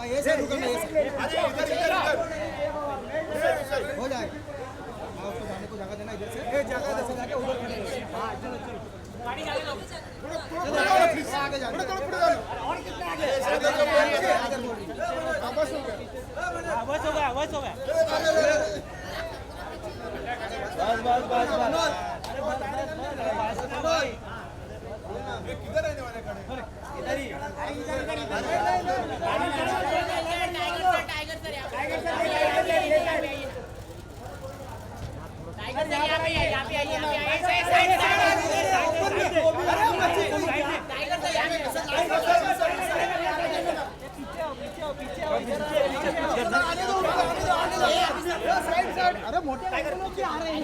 ये से रुकना ये से हो जाएगा। हाँ उसको जाने को जगह देना इधर से। ए जगह दे जाके उधर खड़े। हाँ चलो चलो। गाड़ी आगे लो। आगे जाओ। और कितना आगे? बस हो गया। बस हो गया बस हो गया। बस। अरे बस। किधर रहने वाले खड़े? इधर ही। अरे मोटे लोग क्या आ रहे हैं?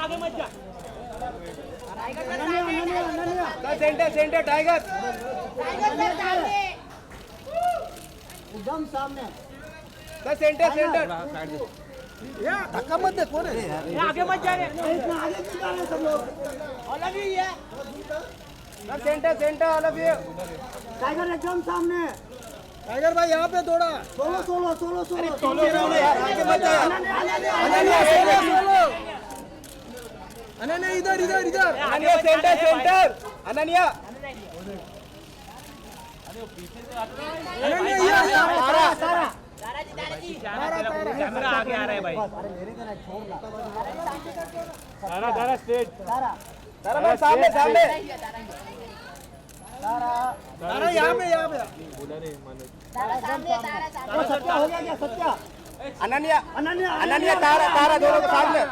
आगे मत जा। सेंटर टाइगर एकदम सामने। सेंटर धक्का मत दे। कौन है? आगे मत जा रहे। आगे क्यों जा रहे सब लोग? ऑल ऑफ यू है। Centre all of you. Tiger एकदम सामने। टाइगर भाई यहाँ पे थोड़ा सोलो यार आगे मत जा। अनन्या इधर अनन्या सेंटर अनन्या कैमरा आगे आ रहा है भाई। तारा स्टेज तारा भाई सामने तारा यहाँ पे सत्या हो गया क्या? सत्या अनन्या तारा दोनों सामने।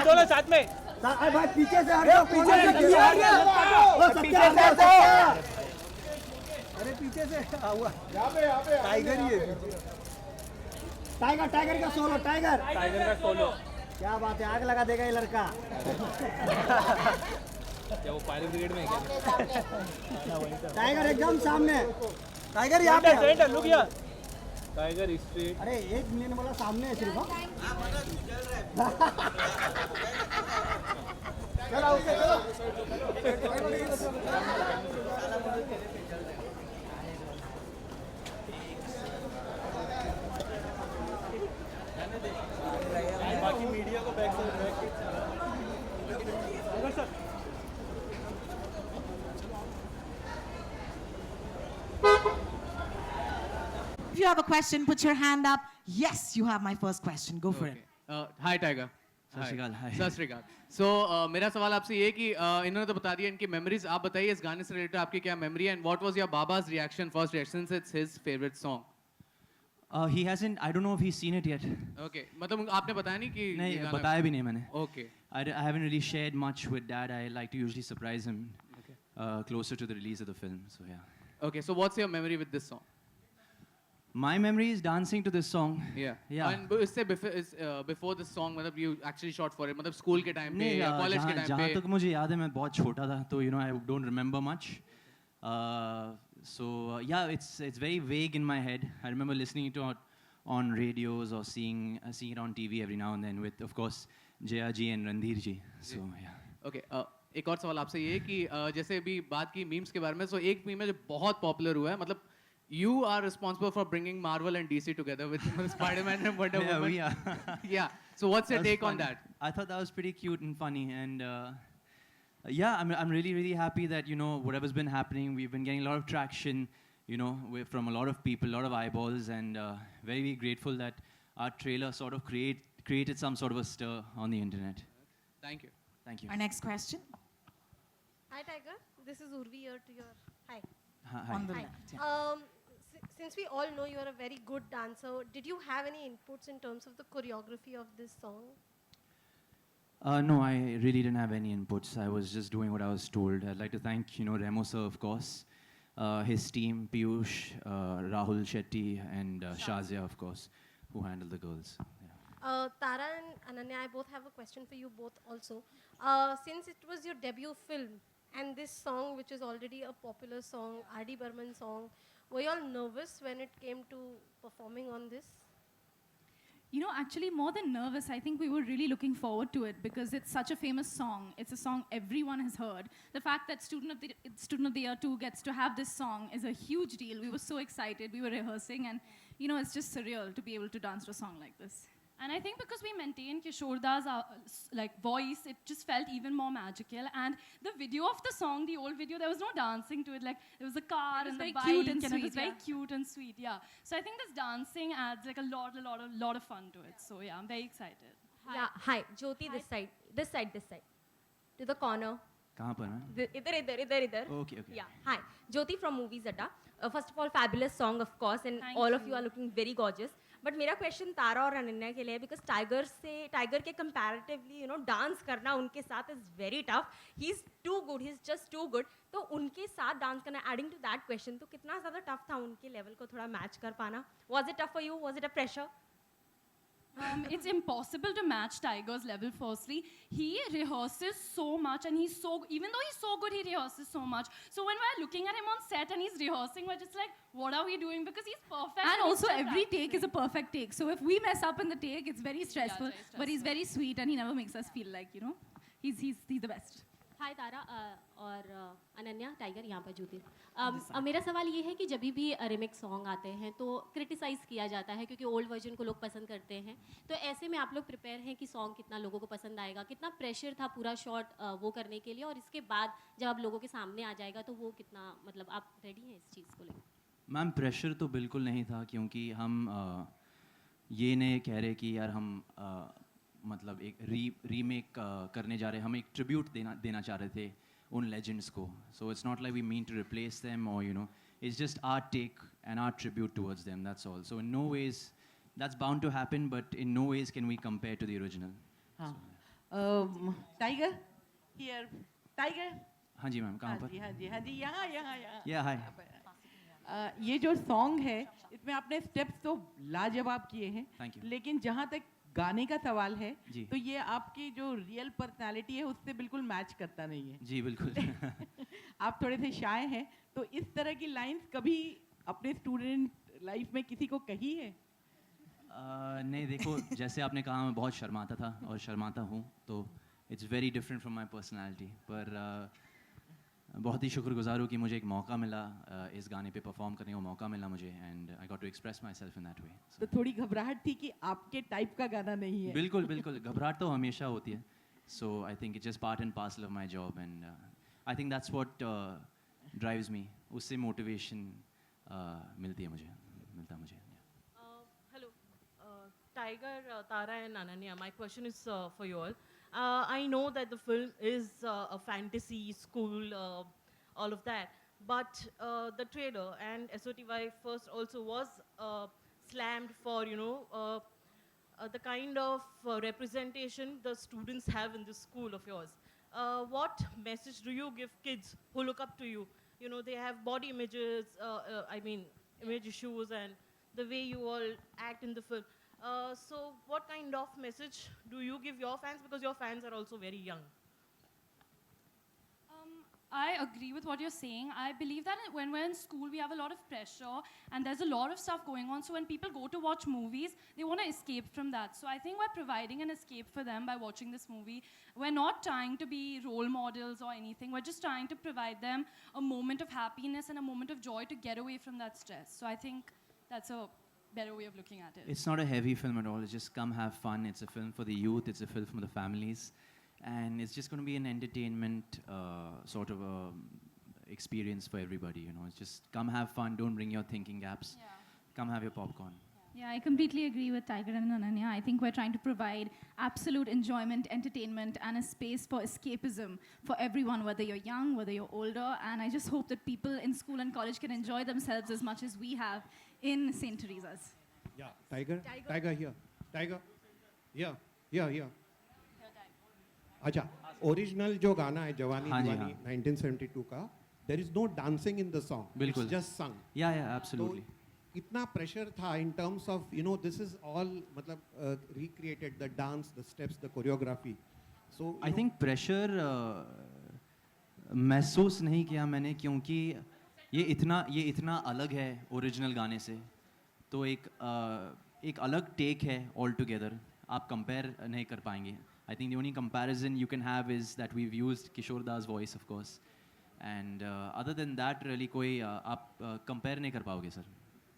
दोनों साथ में। भाई पीछे से अरे पीछे से हुआ। यहाँ पे टाइगर ही है। टाइगर का सोलो क्या बात है? आग लगा देगा ये लड़का। क्या वो फायर ब्रिगेड में है क्या? टाइगर एकदम सामने। टाइगर यहाँ पे लुक हियर। Tiger straight. अरे एक मिनट वाला सामने है सिर्फ। बाकी मीडिया को back If you have a question, put your hand up. Yes, you have my first question. Go for it. Hi Tiger. सत श्री अकाल। सो मेरा सवाल आपसे ये कि इन्होंने तो बता दिया इनकी मेमोरीज, आप बताइए इस गाने से रिलेटेड आपकी क्या मेमोरी है एंड व्हाट वाज योर बाबा's reaction, first reaction since it's his favorite song? He hasn't. I don't know if he's seen it yet. Okay, मतलब आपने बताया नहीं कि नहीं बताया भी नहीं मैंने. Okay. I haven't really shared much with Dad. I like to usually surprise him closer to the release of the film. So yeah. Okay, so what's your memory with this song? My memory is dancing to this song. Yeah. And इससे before this song मतलब you actually shot for it, मतलब school के time पे या college के time पे? जहाँ तक मुझे याद है मैं बहुत छोटा था तो you know I don't remember much. So yeah, it's very vague in my head. I remember listening to it on radios or seeing it on TV every now and then with of course Jaya ji and Randhir ji. So yeah. Okay. एक और सवाल आपसे ये कि जैसे अभी बात की मीम्स के बारे में, so एक मीम है जो बहुत पॉपुलर हुआ है, मतलब you are responsible for bringing Marvel and DC together with Spider-Man and Wonder Woman. Yeah. So what's your take on that? I thought that was pretty cute and funny, and yeah, I'm really happy that you know whatever's been happening, we've been getting a lot of traction, you know, from a lot of people, a lot of eyeballs, and very grateful that our trailer sort of created some sort of a stir on the internet. Thank you. Thank you. Our next question. Hi Tiger, this is Urvi here to your hi. Hi. On the Hi. left. Yeah. Since we all know you are a very good dancer, did you have any inputs in terms of the choreography of this song? No, I really didn't have any inputs. I was just doing what I was told. I'd like to thank, you know, Remo sir, of course, his team, Piyush, Rahul Shetty, and Shazia, of course, who handled the girls. Yeah. Tara and Ananya, I both have a question for you both also. Since it was your debut film, and this song, which is already a popular song, R.D. Burman song, were you all nervous when it came to performing on this? You know, actually, more than nervous, I think we were really looking forward to it because it's such a famous song. It's a song everyone has heard. The fact that Student of the Year 2 gets to have this song is a huge deal. We were so excited. We were rehearsing, and you know, it's just surreal to be able to dance to a song like this. And I think because we maintained Kishorda's like voice, it just felt even more magical. And the video of the song, the old video, there was no dancing to it. Like there was a car and the bike, cute and it sweet, was very yeah. cute and sweet. Yeah. So I think this dancing adds like a lot of fun to it. So yeah, I'm very excited. Yeah, hi. Jyoti, this side. To the corner. कहाँ पर मैं? Idhar. Okay. Yeah, hi. Jyoti from Movies Adda. First of all, fabulous song, of course, and Thank all of you. you are looking very gorgeous. But मेरा question तारा और अनन्या के लिए है because tiger के comparatively, you know, dance करना उनके साथ is very tough. He's too good. He's just too good. तो उनके साथ dance करना, adding to that question, तो कितना ज़्यादा tough था उनके level को थोड़ा match कर पाना? Was it tough for you? Was it a pressure? It's impossible to match Tiger's level. Firstly, he rehearses so much, and even though he's so good, he rehearses so much. So when we're looking at him on set and he's rehearsing, we're just like, what are we doing? Because he's perfect. And he's also, just every practicing. take is a perfect take. So if we mess up in the take, it's very stressful. very But he's stressful. very sweet, and he never makes us feel like, you know, he's the best. हाय तारा और Ananya tiger यहाँ पर ज्योति मेरा सवाल ये है कि जब भी रिमिक्स सॉन्ग आते हैं तो क्रिटिसाइज़ किया जाता है क्योंकि ओल्ड वर्जन को लोग पसंद करते हैं तो ऐसे में आप लोग प्रिपेयर हैं कि सॉन्ग कितना लोगों को पसंद आएगा कितना प्रेशर था पूरा शॉट वो करने के लिए और इसके बाद जब आप लोगों के सामने आ जाएगा तो वो कितना मतलब आप रेडी हैं इस चीज़ को लेकर मैम प्रेशर तो बिल्कुल नहीं था क्योंकि हम ये नहीं कह रहे कि यार हम मतलब एक रीमेक करने जा रहे हैं हम एक ट्रिब्यूट देना चाह रहे थे उन लेजेंड्स को so it's not like we mean to replace them और you know it's just our take and our tribute towards them that's all so in no ways that's bound to happen but in no ways can we compare to the original tiger here tiger हाँ जी ma'am कहाँ पर हाँ जी यहाँ या हाय ये जो song है इसमें आपने स्टेप्स तो लाजवाब किए हैं Thank you. लेकिन जहाँ तक गाने का सवाल है जी। तो ये आपकी जो रियल पर्सनालिटी है उससे बिल्कुल मैच करता नहीं है जी बिल्कुल आप थोड़े से शाय हैं तो इस तरह की लाइंस कभी अपने स्टूडेंट लाइफ में किसी को कही है नहीं देखो जैसे आपने कहा मैं बहुत शर्माता था और शर्माता हूँ तो it's very different from my personality पर बहुत ही शुक्रगुजार हूँ कि मुझे एक मौका मिला इस गाने पे परफॉर्म करने का मौका मिला मुझे and I got to express myself in that way तो थोड़ी घबराहट थी कि आपके टाइप का गाना नहीं है बिल्कुल बिल्कुल घबराहट तो हमेशा होती है so I think it's just part and parcel of my job and I think that's what drives me उससे मोटिवेशन मिलता है मुझे Hello, Tiger, Tara, and Ananya. My question is for you all. I know that the film is a fantasy, school, all of that. But the trailer and SOTY first also was slammed for, you know, the kind of representation the students have in this school of yours. What message do you give kids who look up to you? You know, they have body images, image issues and the way you all act in the film. So what kind of message do you give your fans? Because your fans are also very young. I agree with what you're saying. I believe that when we're in school, we have a lot of pressure and there's a lot of stuff going on. So when people go to watch movies, they want to escape from that. So I think we're providing an escape for them by watching this movie. We're not trying to be role models or anything. We're just trying to provide them a moment of happiness and a moment of joy to get away from that stress. So I think that's a better way of looking at it. It's not a heavy film at all. It's just come have fun. It's a film for the youth. It's a film for the families. And it's just going to be an entertainment sort of experience for everybody, you know. It's just come have fun. Don't bring your thinking gaps. Yeah. Come have your popcorn. Yeah, I completely agree with Tiger and Ananya. I think we're trying to provide absolute enjoyment, entertainment, and a space for escapism for everyone, whether you're young, whether you're older. And I just hope that people in school and college can enjoy themselves as much as we have in St. Teresa's. Yeah, Tiger here. Tiger. Here. अच्छा original जो गाना है जवानी हाँ जी, दीवानी 1972 का there is no dancing in the song बिल्कुल। It's just sung Yeah, absolutely. तो इतना प्रेशर था in terms of you know this is all मतलब recreated the dance the steps the choreography so I think pressure महसूस नहीं किया मैंने क्योंकि ये इतना अलग है ओरिजिनल गाने से तो एक एक अलग टेक है ऑल टुगेदर, आप कंपेयर नहीं कर पाएंगे. I think the only comparison you can have is that we've used Kishore Das voice, of course. And other than that, really कोई आप compare नहीं कर पाओगे sir.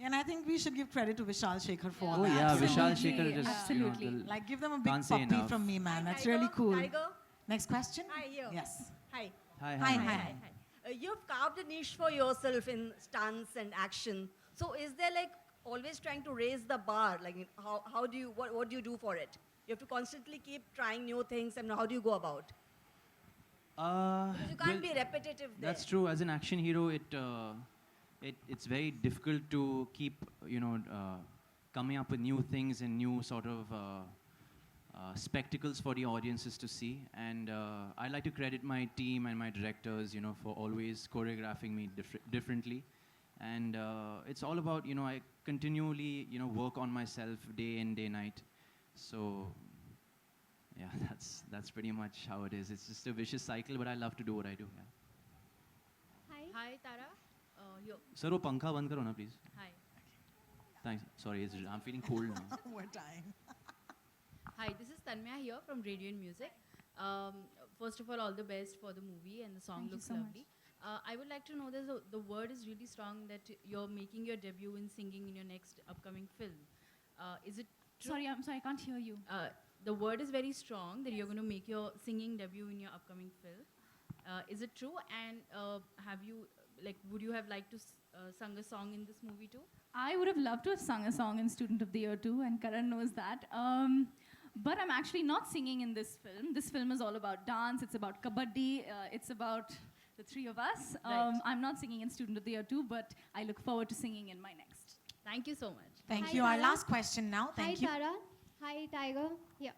And I think we should give credit to Vishal Shekhar for Oh that. yeah, Vishal Absolutely, Shekhar just absolutely. You know, Like give them a big Can't say puppy enough. from me, man. That's Tiger, really cool. Tiger. Next question? Hi, here. Yes. Hi. hi Hi, hi. hi. You've carved a niche for yourself in stunts and action. So is there like always trying to raise the bar? Like how do you what do you do for it? You have to constantly keep trying new things, and how do you go about? You can't Well, be repetitive there. That's true. As an action hero, it's very difficult to keep coming up with new things and new sort of spectacles for the audiences to see. And I like to credit my team and my directors, for always choreographing me differently. And it's all about, I continually, work on myself day in, day night. So, yeah, that's pretty much how it is. It's just a vicious cycle, but I love to do what I do. Yeah. Hi, Tara. Sir, वो पंखा बंद करो ना, please. Hi. Thanks. Sorry, I'm feeling cold now. We're dying. Hi, this is Tanmaya here from Radiant Music. First of all the best for the movie, and the song Thank you looks so much. lovely. I would like to know the word is really strong that you're making your debut in singing in your next upcoming film. Is it true? Sorry, I'm sorry, I can't hear you. The word is very strong that you're going to make your singing debut in your upcoming film. Is it true? And would you have liked to sung a song in this movie too? I would have loved to have sung a song in Student of the Year too, and Karan knows that. But I'm actually not singing in this film. This film is all about dance. It's about kabaddi. It's about the three of us. Right. I'm not singing in Student of the Year too, but I look forward to singing in my next. Thank you so much. Thank Hi, you. Our Tara. last question now. Thank you. Hi, Tara. Hi, Tiger. Yeah.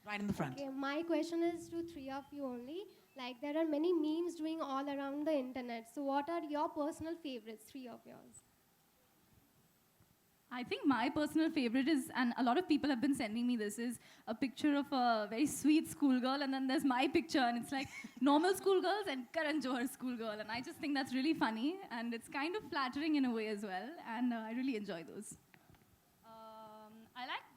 Right in the front. Okay, my question is to three of you only. Like, there are many memes doing all around the internet. So, what are your personal favorites, three of yours? I think my personal favorite is, and a lot of people have been sending me this, is a picture of a very sweet schoolgirl, and then there's my picture, and it's like normal schoolgirls and Karan Johar's schoolgirl, and I just think that's really funny, and it's kind of flattering in a way as well, and I really enjoy those.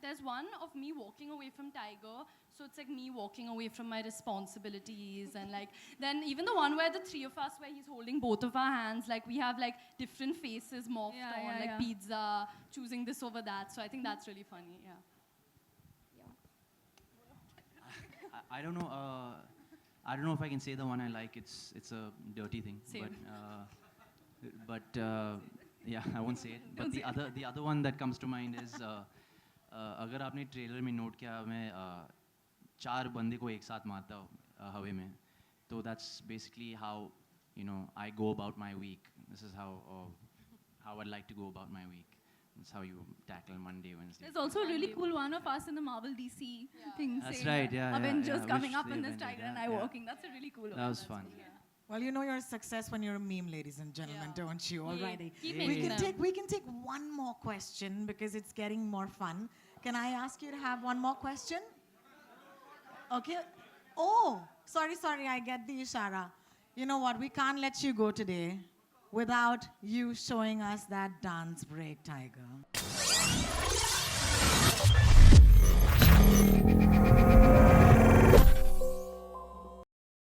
There's one of me walking away from Tiger, so it's like me walking away from my responsibilities, and like then even the one where the three of us, where he's holding both of our hands, like we have like different faces morphed on, like pizza, choosing this over that. So I think that's really funny. Yeah. I don't know. I don't know if I can say the one I like. It's a dirty thing. Same. But yeah, I won't say it. But the other one that comes to mind is अगर आपने trailer में note किया मैं 4 बंदे को एक साथ मारता हूँ हवा में, तो that's basically how I go about my week. This is how I'd like to go about my week. That's how you tackle Monday, Wednesday. There's also a really cool one of us in the Marvel DC thing. That's saying, right, yeah, Avengers yeah. coming Wish up the in this Avengers, Tiger and I yeah. walking. That's a really cool one. That was That's fun. cool, yeah. Well, you know you're a success when you're a meme, ladies and gentlemen, don't you? Alrighty. Keep We making can them. we can take one more question because it's getting more fun. Can I ask you to have one more question? Okay. Oh, sorry, I get the ishara. You know what? We can't let you go today without you showing us that dance break, Tiger.